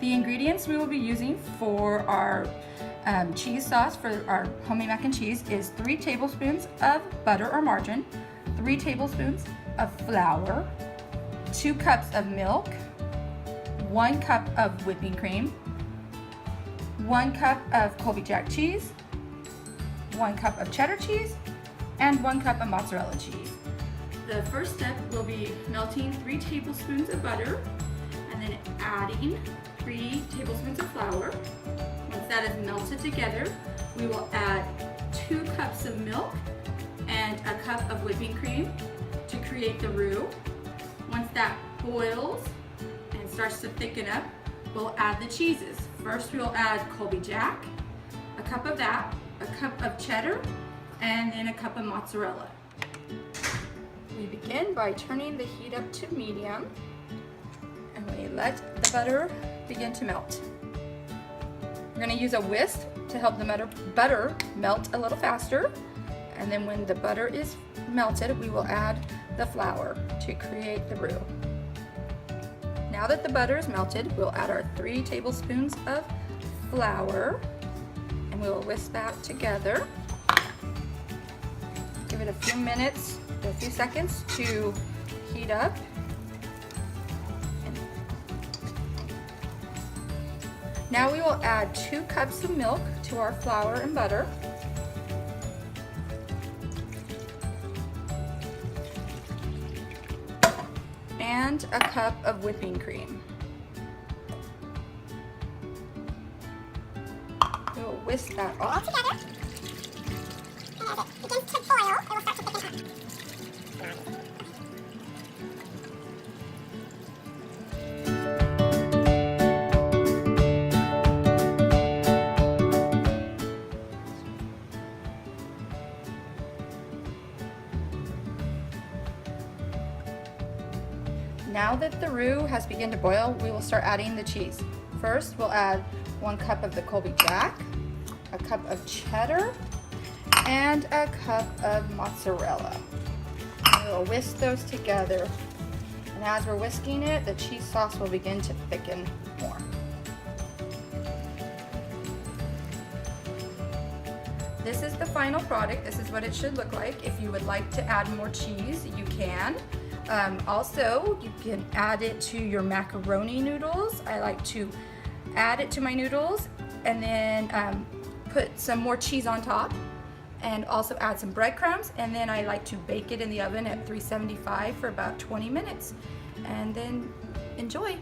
The ingredients we will be using for our cheese sauce for our homemade mac and cheese is 3 tablespoons of butter or margarine, 3 tablespoons of flour, 2 cups of milk, 1 cup of whipping cream, 1 cup of Colby Jack cheese, 1 cup of cheddar cheese, and 1 cup of mozzarella cheese. The first step will be melting 3 tablespoons of butter and then adding 3 tablespoons of flour. Once that is melted together, we will add 2 cups of milk and a cup of whipping cream to create the roux. Once that boils and starts to thicken up, we'll add the cheeses. First we'll add Colby Jack, a cup of that, a cup of cheddar, and then a cup of mozzarella. We begin by turning the heat up to medium, and we let the butter begin to melt. We're going to use a whisk to help the butter melt a little faster, and then when the butter is melted, we will add the flour to create the roux. Now that the butter is melted, we'll add our 3 tablespoons of flour, and we will whisk that together. Give it a few minutes, a few seconds to heat up. Now we will add 2 cups of milk to our flour and butter. And a cup of whipping cream. We will whisk that all together. And as it begins to boil, it will start to thicken up. Now that the roux has begun to boil, we will start adding the cheese. First, we'll add 1 cup of the Colby Jack, a cup of cheddar, and a cup of mozzarella. We will whisk those together. And as we're whisking it, the cheese sauce will begin to thicken more. This is the final product. This is what it should look like. If you would like to add more cheese, you can. Also, you can add it to your macaroni noodles. I like to add it to my noodles and then put some more cheese on top, and also add some breadcrumbs, and then I like to bake it in the oven at 375 for about 20 minutes and then enjoy.